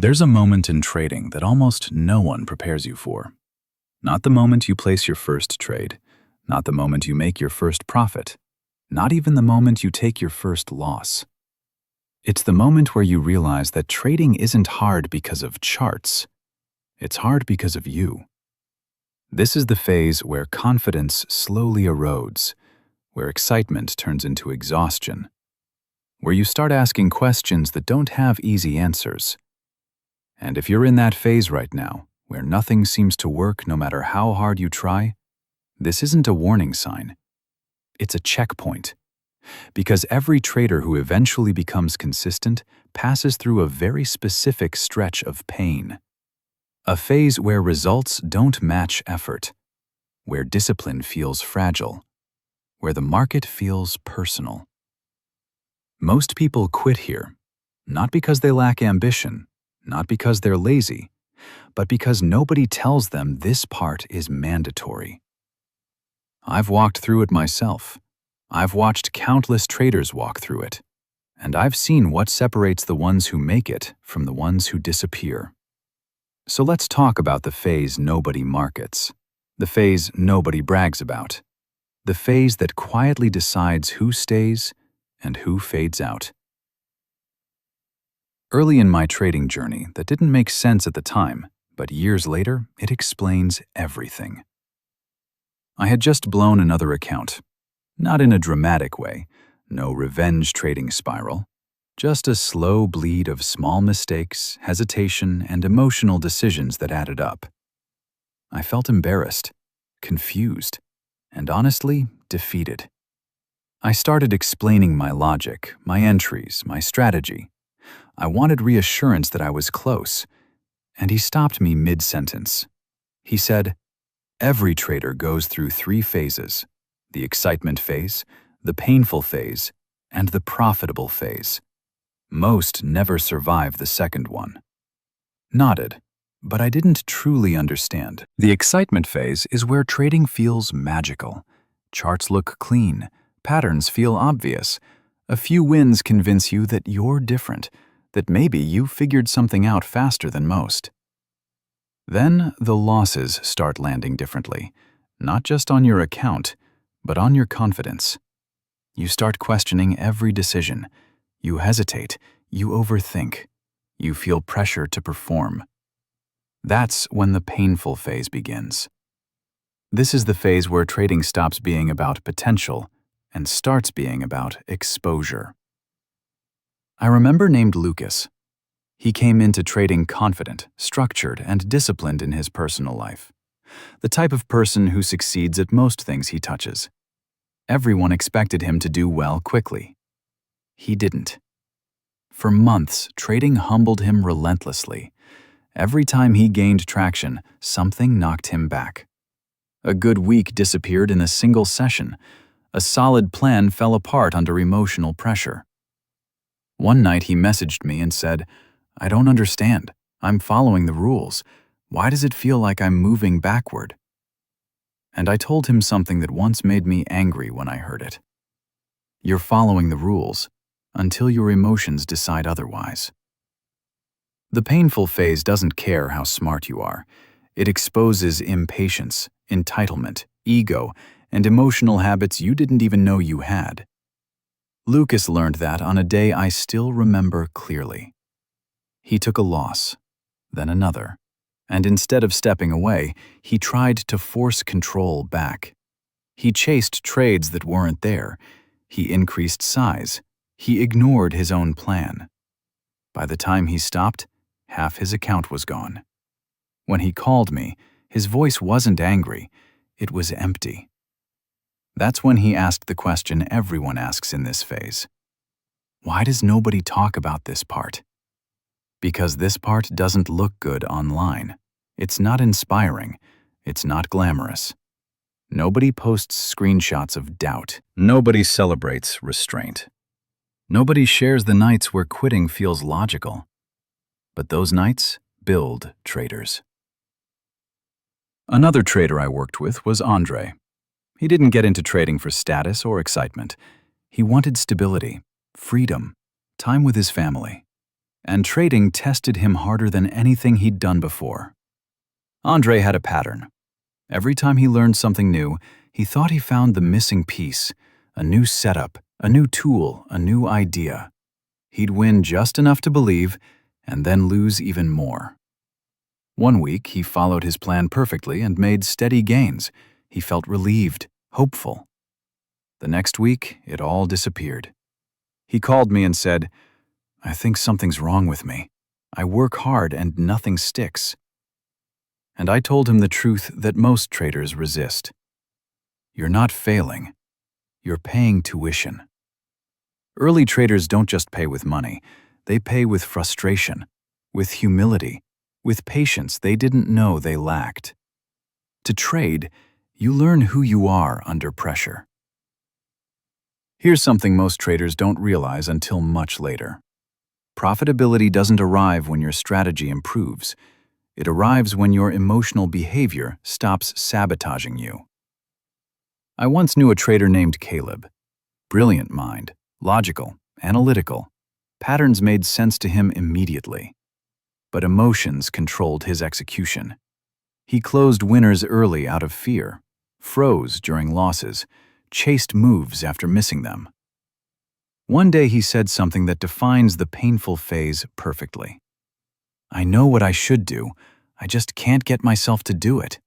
There's a moment in trading that almost no one prepares you for. Not the moment you place your first trade, not the moment you make your first profit, not even the moment you take your first loss. It's the moment where you realize that trading isn't hard because of charts. It's hard because of you. This is the phase where confidence slowly erodes, where excitement turns into exhaustion, where you start asking questions that don't have easy answers. And if you're in that phase right now, where nothing seems to work no matter how hard you try, this isn't a warning sign. It's a checkpoint. Because every trader who eventually becomes consistent passes through a very specific stretch of pain. A phase where results don't match effort, where discipline feels fragile, where the market feels personal. Most people quit here, not because they lack ambition, not because they're lazy, but because nobody tells them this part is mandatory. I've walked through it myself. I've watched countless traders walk through it, and I've seen what separates the ones who make it from the ones who disappear. So let's talk about the phase nobody markets, the phase nobody brags about, the phase that quietly decides who stays and who fades out. Early in my trading journey, that didn't make sense at the time, but years later, it explains everything. I had just blown another account. Not in a dramatic way, no revenge trading spiral, just a slow bleed of small mistakes, hesitation, and emotional decisions that added up. I felt embarrassed, confused, and honestly, defeated. I started explaining my logic, my entries, my strategy. I wanted reassurance that I was close, and he stopped me mid-sentence. He said, "Every trader goes through 3 phases. The excitement phase, the painful phase, and the profitable phase. Most never survive the second one." Nodded, but I didn't truly understand. The excitement phase is where trading feels magical. Charts look clean, patterns feel obvious. A few wins convince you that you're different, that maybe you figured something out faster than most. Then the losses start landing differently, not just on your account, but on your confidence. You start questioning every decision. You hesitate. You overthink. You feel pressure to perform. That's when the painful phase begins. This is the phase where trading stops being about potential and starts being about exposure. I remember named Lucas. He came into trading confident, structured, and disciplined in his personal life. The type of person who succeeds at most things he touches. Everyone expected him to do well quickly. He didn't. For months, trading humbled him relentlessly. Every time he gained traction, something knocked him back. A good week disappeared in a single session. A solid plan fell apart under emotional pressure. One night he messaged me and said, "I don't understand. I'm following the rules. Why does it feel like I'm moving backward?" And I told him something that once made me angry when I heard it. You're following the rules until your emotions decide otherwise. The painful phase doesn't care how smart you are. It exposes impatience, entitlement, ego, and emotional habits you didn't even know you had. Lucas learned that on a day I still remember clearly. He took a loss, then another, and instead of stepping away, he tried to force control back. He chased trades that weren't there. He increased size. He ignored his own plan. By the time he stopped, half his account was gone. When he called me, his voice wasn't angry, it was empty. That's when he asked the question everyone asks in this phase. Why does nobody talk about this part? Because this part doesn't look good online. It's not inspiring. It's not glamorous. Nobody posts screenshots of doubt. Nobody celebrates restraint. Nobody shares the nights where quitting feels logical. But those nights build traders. Another trader I worked with was Andre. He didn't get into trading for status or excitement. He wanted stability, freedom, time with his family. And trading tested him harder than anything he'd done before. Andre had a pattern. Every time he learned something new, he thought he found the missing piece, a new setup, a new tool, a new idea. He'd win just enough to believe, and then lose even more. One week, he followed his plan perfectly and made steady gains. He felt relieved, hopeful. The next week, it all disappeared. He called me and said, "I think something's wrong with me. I work hard and nothing sticks." And I told him the truth that most traders resist. You're not failing. You're paying tuition. Early traders don't just pay with money. They pay with frustration, with humility, with patience they didn't know they lacked. To trade, you learn who you are under pressure. Here's something most traders don't realize until much later. Profitability doesn't arrive when your strategy improves. It arrives when your emotional behavior stops sabotaging you. I once knew a trader named Caleb. Brilliant mind, logical, analytical. Patterns made sense to him immediately. But emotions controlled his execution. He closed winners early out of fear, froze during losses, chased moves after missing them. One day he said something that defines the painful phase perfectly. "I know what I should do, I just can't get myself to do it."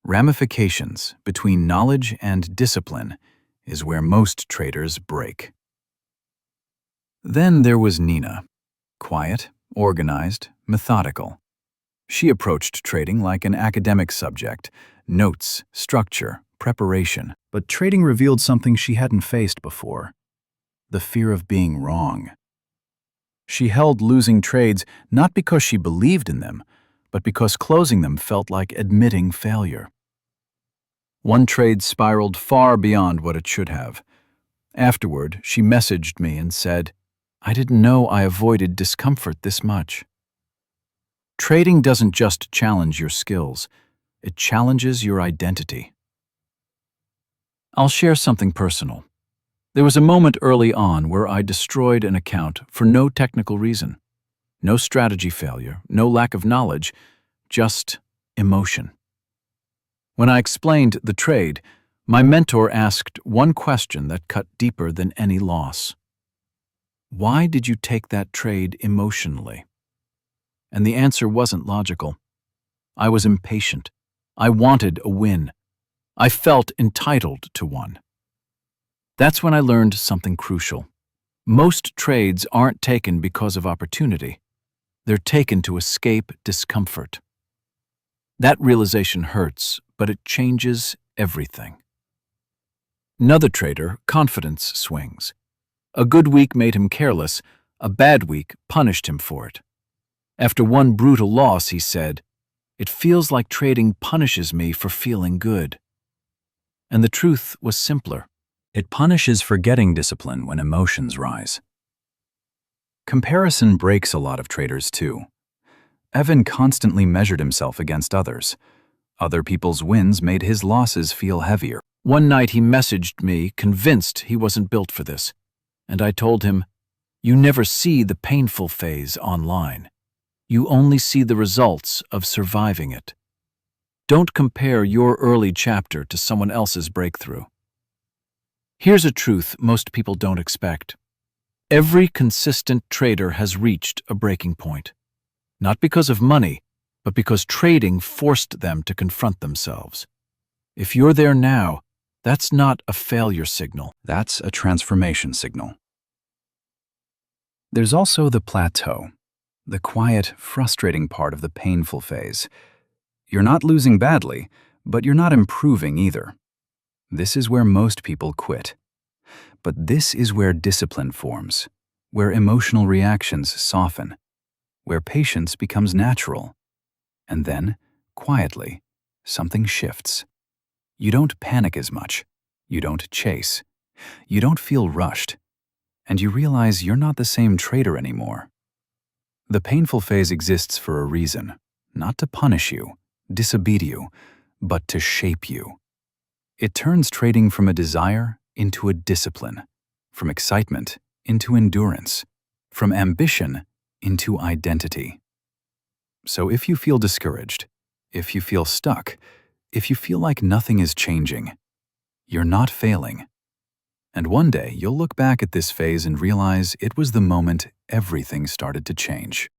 Ramifications between knowledge and discipline is where most traders break. Then there was Nina. Quiet, organized, methodical. She approached trading like an academic subject, notes, structure, preparation. But trading revealed something she hadn't faced before: the fear of being wrong. She held losing trades not because she believed in them, but because closing them felt like admitting failure. One trade spiraled far beyond what it should have. Afterward, she messaged me and said, "I didn't know I avoided discomfort this much." Trading doesn't just challenge your skills, it challenges your identity. I'll share something personal. There was a moment early on where I destroyed an account for no technical reason. No strategy failure, no lack of knowledge, just emotion. When I explained the trade, my mentor asked one question that cut deeper than any loss. "Why did you take that trade emotionally?" And the answer wasn't logical. I was impatient. I wanted a win. I felt entitled to one. That's when I learned something crucial. Most trades aren't taken because of opportunity. They're taken to escape discomfort. That realization hurts, but it changes everything. Another trader, confidence swings. A good week made him careless, a bad week punished him for it. After one brutal loss, he said, "It feels like trading punishes me for feeling good." And the truth was simpler. It punishes forgetting discipline when emotions rise. Comparison breaks a lot of traders too. Evan constantly measured himself against others. Other people's wins made his losses feel heavier. One night he messaged me, convinced he wasn't built for this. And I told him, "You never see the painful phase online. You only see the results of surviving it. Don't compare your early chapter to someone else's breakthrough." Here's a truth most people don't expect. Every consistent trader has reached a breaking point. Not because of money, but because trading forced them to confront themselves. If you're there now, that's not a failure signal. That's a transformation signal. There's also the plateau, the quiet, frustrating part of the painful phase. You're not losing badly, but you're not improving either. This is where most people quit. But this is where discipline forms, where emotional reactions soften, where patience becomes natural. And then, quietly, something shifts. You don't panic as much. You don't chase. You don't feel rushed. And you realize you're not the same trader anymore. The painful phase exists for a reason, not to punish you, disobey you, but to shape you. It turns trading from a desire into a discipline, from excitement into endurance, from ambition into identity. So if you feel discouraged, if you feel stuck, if you feel like nothing is changing, you're not failing. And one day you'll look back at this phase and realize it was the moment everything started to change.